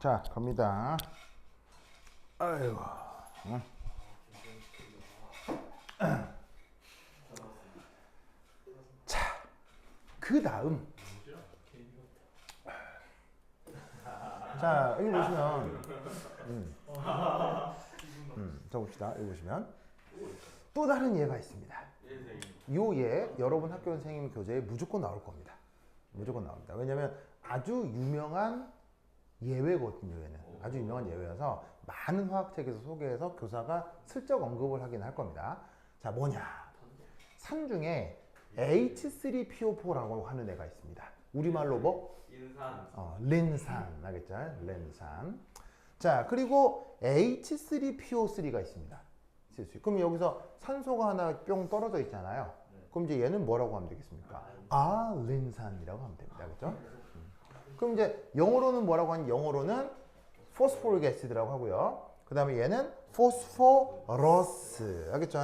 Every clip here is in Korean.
자, 갑니다. 아이고. 응. 자, 그 다음. 자, 여기 보시면, 적읍시다. 여기 보시면, 또 다른 예가 있습니다. 요 예, 여러분 학교 선생님 교재에 무조건 나올 겁니다. 무조건 나옵니다. 왜냐면 아주 유명한 예외거든요, 얘는. 아주 유명한 예외여서 많은 화학책에서 소개해서 교사가 슬쩍 언급을 하긴 할 겁니다. 자, 뭐냐? 산 중에 H3PO4라고 하는 애가 있습니다. 우리말로 뭐? 인산. 린산. 알겠죠? 린산. 자, 그리고 H3PO3가 있습니다. 그럼 여기서 산소가 하나 뿅 떨어져 있잖아요. 그럼 이제 얘는 뭐라고 하면 되겠습니까? 린산이라고 하면 됩니다. 그렇죠? 그럼 이제 영어로는 뭐라고 하니? 영어로는 phosphoric acid라고 하고요. 그 다음에 얘는 phosphorus. 알겠죠?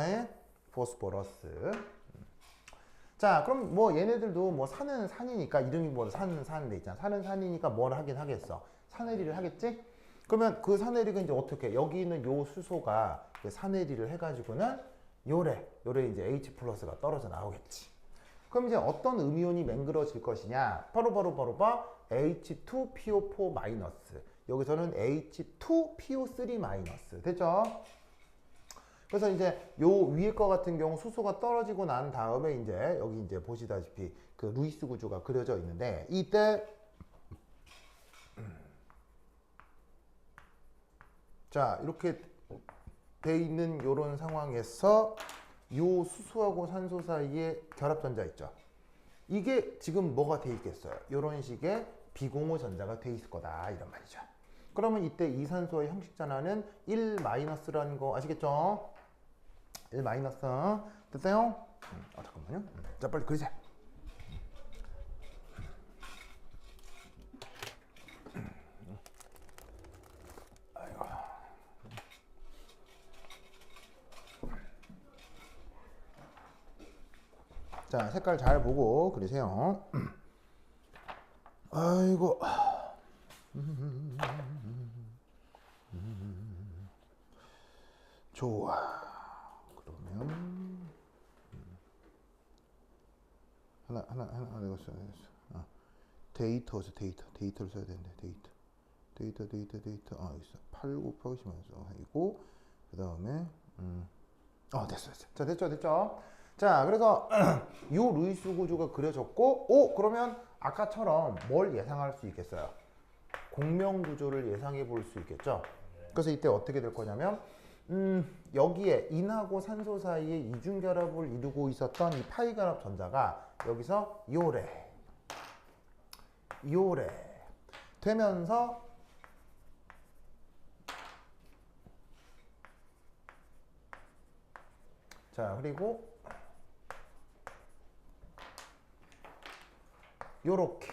phosphorus. 자, 그럼 뭐 얘네들도 뭐 산은 산이니까 이름이 뭐 산데 있잖아. 산은 산이니까 뭘 하긴 하겠어. 산해리를 하겠지? 그러면 그 산해리가 이제 어떻게? 여기 있는 요 수소가 산해리를 해가지고는 요래 이제 H 플러스가 떨어져 나오겠지. 그럼 이제 어떤 음이온이 맹글어질 것이냐? 바로 H2PO4 마이너스. 여기서는 H2PO3 마이너스. 됐죠? 그래서 이제 요 위에 거 같은 경우 수소가 떨어지고 난 다음에 이제 여기 이제 보시다시피 그 루이스 구조가 그려져 있는데 이때 자, 이렇게 돼 있는 요런 상황에서 요 수소하고 산소 사이에 결합전자 있죠. 이게 지금 뭐가 돼 있겠어요? 요런 식의 비공호 전자가 돼 있을 거다 이런 말이죠. 그러면 이때 이산소의 형식 전하는 1-라는 거 아시겠죠? 1- 됐어요? 잠깐만요. 자, 빨리 그리세요. 아이고. 자, 색깔 잘 보고 그리세요. 아이고. 좋아. 그러면 하나 내었어. 데이터를 써야 되는데 데이터. 여기 있어. 8 곱하기 10 이고 그 다음에 됐어. 자, 됐죠. 자, 그래서 요 루이스 구조가 그려졌고, 그러면 아까처럼 뭘 예상할 수 있겠어요? 공명 구조를 예상해 볼 수 있겠죠? 그래서 이때 어떻게 될 거냐면, 여기에 인하고 산소 사이에 이중 결합을 이루고 있었던 이 파이 결합 전자가 여기서 요래 되면서 자, 그리고 요렇게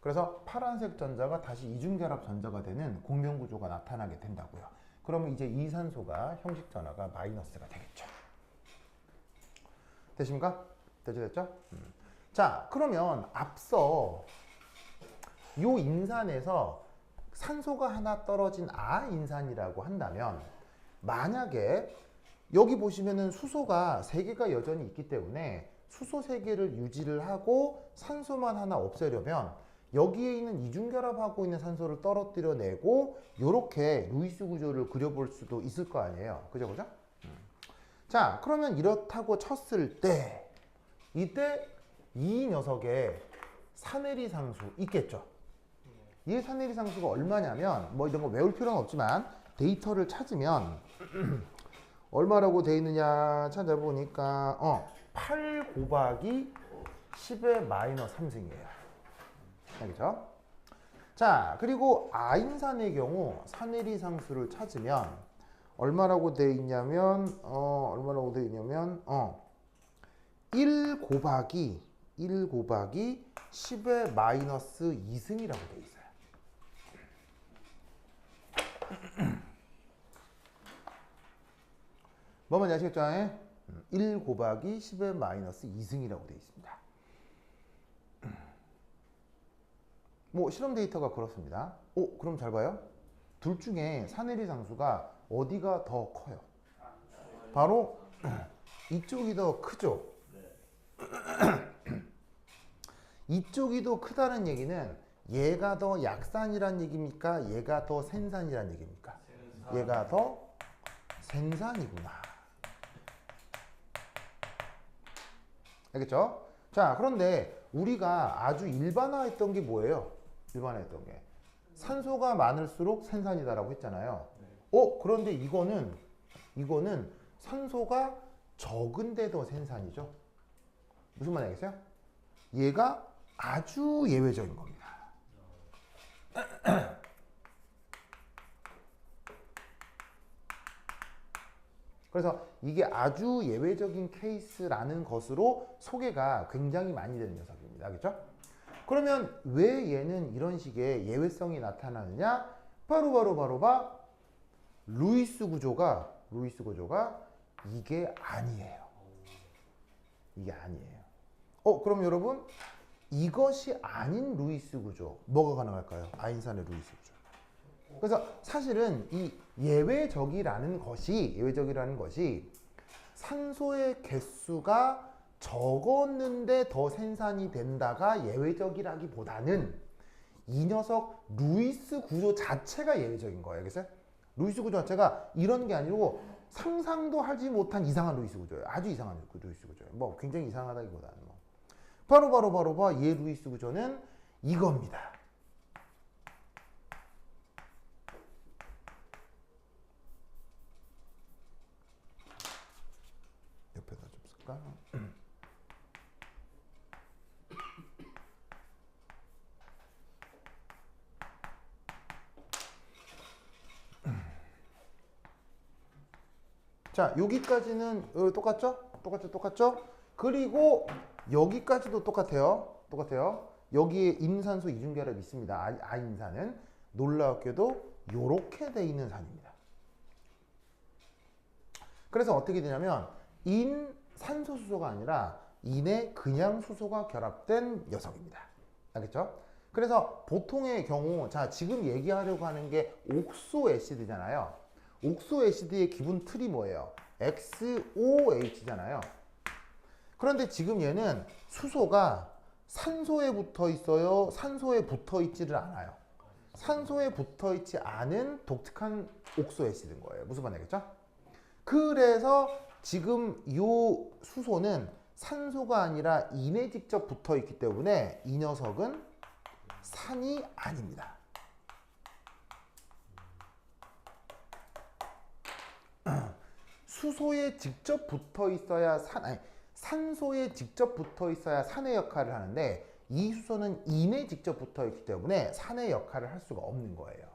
그래서 파란색 전자가 다시 이중결합 전자가 되는 공명 구조가 나타나게 된다고요. 그러면 이제 이산소가 형식 전하가 마이너스가 되겠죠. 되십니까? 됐죠? 자, 그러면 앞서 요 인산에서 산소가 하나 떨어진 인산이라고 한다면 만약에 여기 보시면은 수소가 3개가 여전히 있기 때문에 수소 3개를 유지를 하고 산소만 하나 없애려면 여기에 있는 이중결합하고 있는 산소를 떨어뜨려내고 요렇게 루이스 구조를 그려볼 수도 있을 거 아니에요. 그죠? 자, 그러면 이렇다고 쳤을 때 이때 이 녀석의 산해리 상수 있겠죠? 이 산해리 상수가 얼마냐면 뭐 이런 거 외울 필요는 없지만 데이터를 찾으면 얼마라고 돼 있느냐 찾아보니까 8 곱하기 10의 마이너스 3승이에요. 알겠죠? 자, 그리고 아인산의 경우 산해리 상수를 찾으면 얼마라고 돼 있냐면 1 곱하기 10의 마이너스 2승이라고 돼 있어요. 뭐만 아시겠죠? 1 곱하기 10의 마이너스 2승이라고 되어 있습니다. 뭐 실험 데이터가 그렇습니다. 그럼 잘 봐요. 둘 중에 산해리 상수가 어디가 더 커요? 바로 이쪽이 더 크죠? 이쪽이 더 크다는 얘기는 얘가 더 약산이란 얘기입니까? 얘가 더 센산이란 얘기입니까? 얘가 더 센산이구나. 알겠죠? 자, 그런데 우리가 아주 일반화했던 게 뭐예요? 일반화했던 게 산소가 많을수록 센산이다라고 했잖아요. 그런데 이거는 산소가 적은데 더 센산이죠. 무슨 말인지 알겠어요? 얘가 아주 예외적인 겁니다. 그래서 이게 아주 예외적인 케이스라는 것으로 소개가 굉장히 많이 되는 녀석입니다. 알겠죠? 그러면 왜 얘는 이런 식의 예외성이 나타나느냐? 바로 루이스 구조가 이게 아니에요. 이게 아니에요. 그럼 여러분 이것이 아닌 루이스 구조 뭐가 가능할까요? 아인산의 루이스 구조. 그래서 사실은 이 예외적이라는 것이 산소의 개수가 적었는데 더 생산이 된다가 예외적이라기보다는 이 녀석 루이스 구조 자체가 예외적인 거예요. 알겠어요? 루이스 구조 자체가 이런 게 아니고 상상도 하지 못한 이상한 루이스 구조예요. 아주 이상한 루이스 구조예요. 뭐 굉장히 이상하다기보다는 바로 얘 루이스 구조는 이겁니다. 옆에다 좀 쓸까? 자, 여기까지는 똑같죠? 똑같죠? 그리고 여기까지도 똑같아요. 여기에 임산소 이중결합이 있습니다. 아인산은 놀랍게도 이렇게 돼 있는 산입니다. 그래서 어떻게 되냐면 인 산소수소가 아니라 인의 그냥 수소가 결합된 녀석입니다. 알겠죠? 그래서 보통의 경우 자 지금 얘기하려고 하는 게 옥소애시드잖아요. 옥소애시드의 기본 틀이 뭐예요? XOH잖아요. 그런데 지금 얘는 수소가 산소에 붙어 있어요? 산소에 붙어 있지를 않아요. 산소에 붙어 있지 않은 독특한 옥소애시드인 거예요. 무슨 말이겠죠? 그래서 지금 이 수소는 산소가 아니라 인에 직접 붙어 있기 때문에 이 녀석은 산이 아닙니다. 수소에 직접 붙어 있어야 산소에 직접 붙어 있어야 산의 역할을 하는데 이 수소는 인에 직접 붙어 있기 때문에 산의 역할을 할 수가 없는 거예요.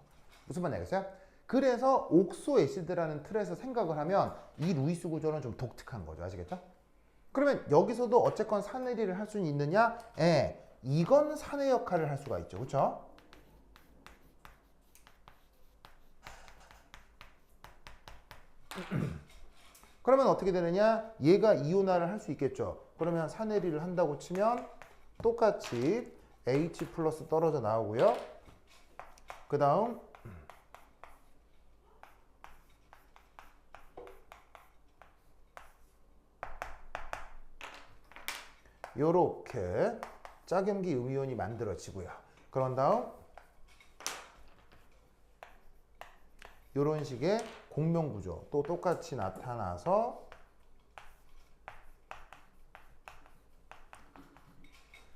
무슨 말인지 알겠어요? 그래서 옥소애시드라는 틀에서 생각을 하면 이 루이스 구조는 좀 독특한 거죠. 아시겠죠? 그러면 여기서도 어쨌건 산의 일을 할 수는 있느냐? 이건 산의 역할을 할 수가 있죠. 그렇죠? 그러면 어떻게 되느냐? 얘가 이온화를 할 수 있겠죠. 그러면 산해리를 한다고 치면 똑같이 H 플러스 떨어져 나오고요. 그 다음 요렇게 짝염기 음이온이 만들어지고요. 그런 다음 요런 식의 공명구조 또 똑같이 나타나서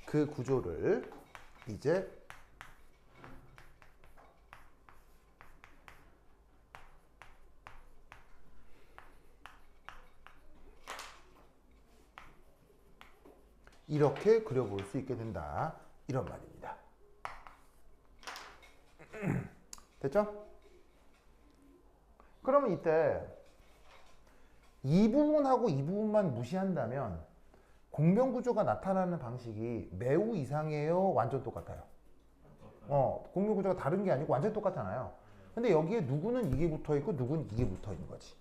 그 구조를 이제 이렇게 그려볼 수 있게 된다. 이런 말입니다. 됐죠? 그러면 이때 이 부분하고 이 부분만 무시한다면 공명구조가 나타나는 방식이 매우 이상해요? 완전 똑같아요? 공명구조가 다른 게 아니고 완전 똑같잖아요. 근데 여기에 누구는 이게 붙어있고 누구는 이게 붙어있는 거지.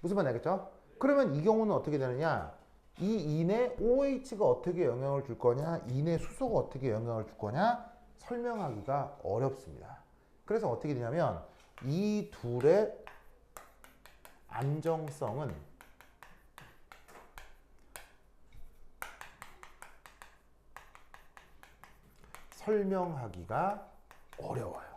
무슨 말인지 알겠죠? 그러면 이 경우는 어떻게 되느냐? 이 인의 OH가 어떻게 영향을 줄 거냐, 인의 수소가 어떻게 영향을 줄 거냐 설명하기가 어렵습니다. 그래서 어떻게 되냐면 이 둘의 안정성은 설명하기가 어려워요.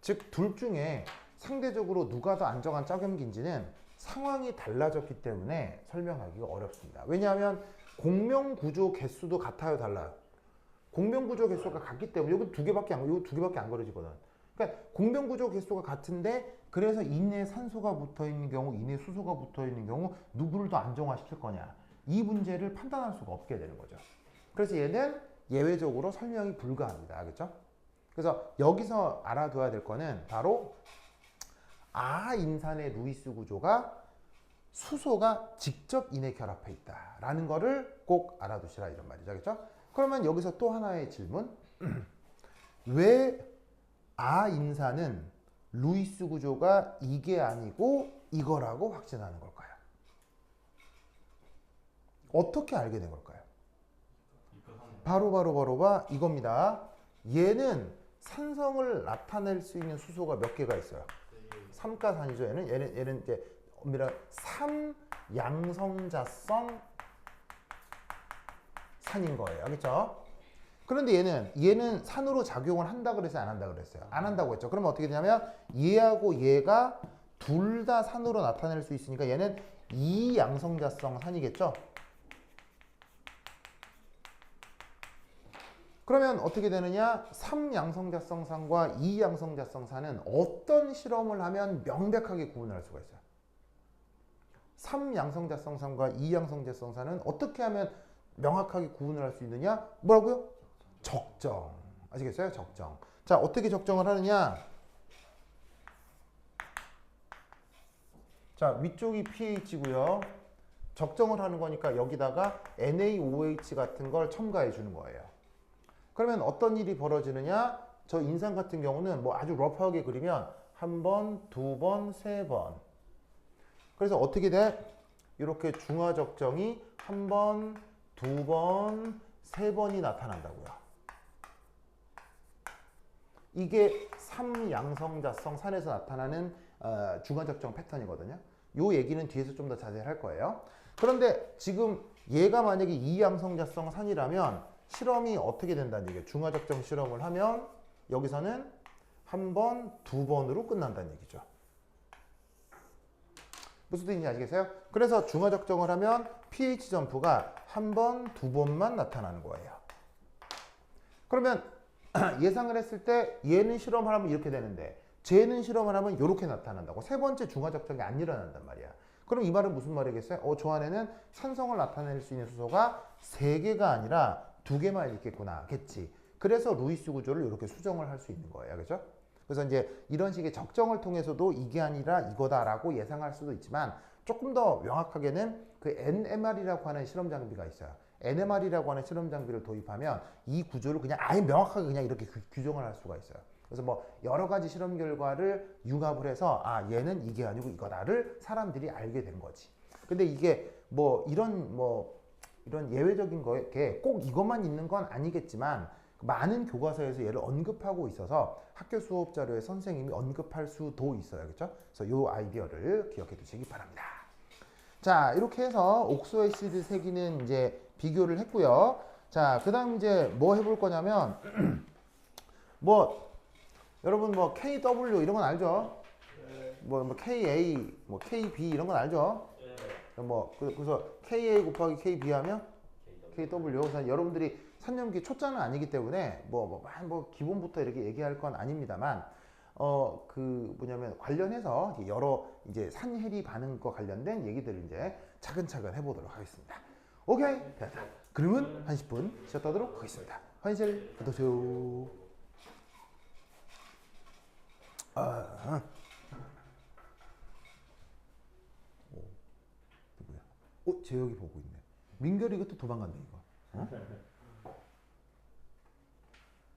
즉, 둘 중에 상대적으로 누가 더 안정한 짝염기인지는 상황이 달라졌기 때문에 설명하기가 어렵습니다. 왜냐하면 공명구조 개수도 같아요, 달라요? 공명구조 개수가 같기 때문에 여기 두 개밖에 안 걸어지거든. 그러니까 공명구조 개수가 같은데 그래서 이내 산소가 붙어 있는 경우, 이내 수소가 붙어 있는 경우 누구를 더 안정화시킬 거냐, 이 문제를 판단할 수가 없게 되는 거죠. 그래서 얘는 예외적으로 설명이 불가합니다. 알겠죠? 그래서 여기서 알아둬야 될 거는 바로 아인산의 루이스 구조가 수소가 직접 인해 결합해 있다라는 거를 꼭 알아두시라 이런 말이죠. 알겠죠? 그러면 여기서 또 하나의 질문. 왜 아인산은 루이스 구조가 이게 아니고 이거라고 확신하는 걸까요? 어떻게 알게 된 걸까요? 바로 이겁니다. 얘는 산성을 나타낼 수 있는 수소가 몇 개가 있어요? 삼가산이죠. 얘는 이제 엄밀한 3양성자성 산인 거예요. 알겠죠? 그런데 얘는 산으로 작용을 한다 그랬어요? 안 한다 그랬어요? 안 한다고 했죠. 그러면 어떻게 되냐면 얘하고 얘가 둘 다 산으로 나타낼 수 있으니까 얘는 2양성자성 산이겠죠? 그러면 어떻게 되느냐? 3양성자성산과 2양성자성산은 어떤 실험을 하면 명백하게 구분할 수가 있어요. 3양성자성산과 2양성자성산은 어떻게 하면 명확하게 구분을 할 수 있느냐? 뭐라고요? 적정. 아시겠어요? 적정. 자, 어떻게 적정을 하느냐? 자, 위쪽이 pH고요. 적정을 하는 거니까 여기다가 NaOH 같은 걸 첨가해 주는 거예요. 그러면 어떤 일이 벌어지느냐? 저 인산 같은 경우는 뭐 아주 러프하게 그리면 한 번, 두 번, 세 번. 그래서 어떻게 돼? 이렇게 중화 적정이 한 번, 두 번, 세 번이 나타난다고요. 이게 3양성자성 산에서 나타나는 중화 적정 패턴이거든요. 요 얘기는 뒤에서 좀 더 자세히 할 거예요. 그런데 지금 얘가 만약에 2양성자성 산이라면 실험이 어떻게 된다는 얘기예요. 중화 적정 실험을 하면 여기서는 한 번, 두 번으로 끝난다는 얘기죠. 무슨 뜻인지 아시겠어요? 그래서 중화 적정을 하면 pH 점프가 한 번, 두 번만 나타나는 거예요. 그러면 예상을 했을 때 얘는 실험을 하면 이렇게 되는데 쟤는 실험을 하면 이렇게 나타난다고. 세 번째 중화 적정이 안 일어난단 말이야. 그럼 이 말은 무슨 말이겠어요? 저 안에는 산성을 나타낼 수 있는 수소가 3개가 아니라 2개만 있겠구나. 겠지. 그래서 루이스 구조를 이렇게 수정을 할 수 있는 거예요. 그죠? 그래서 이제 이런 식의 적정을 통해서도 이게 아니라 이거다라고 예상할 수도 있지만 조금 더 명확하게는 그 NMR이라고 하는 실험 장비가 있어요. NMR이라고 하는 실험 장비를 도입하면 이 구조를 그냥 아예 명확하게 그냥 이렇게 규정을 할 수가 있어요. 그래서 뭐 여러 가지 실험 결과를 융합을 해서 얘는 이게 아니고 이거다를 사람들이 알게 된 거지. 근데 이게 이런 예외적인 거에 꼭 이것만 있는 건 아니겠지만 많은 교과서에서 얘를 언급하고 있어서 학교 수업 자료에 선생님이 언급할 수도 있어요. 그렇죠? 그래서 이 아이디어를 기억해 두시기 바랍니다. 자, 이렇게 해서 옥소 애시드 세기는 이제 비교를 했고요. 자, 그다음 이제 뭐 해볼 거냐면 여러분 KW 이런 건 알죠? KA, KB 이런 건 알죠? 그래서 KA 곱하기 KB 하면 KW. 그래서 여러분들이 산염기 초짜는 아니기 때문에 기본부터 이렇게 얘기할 건 아닙니다만 관련해서 여러 이제 산해리 반응과 관련된 얘기들을 이제 차근차근 해보도록 하겠습니다. 오케이? 됐다. 그러면 한 10분 쉬었다 하도록 하겠습니다. 화장실 갔다 오세요. 누구야? 재혁이 보고 있네. 민결이 이것도 도망갔네 이거. 어?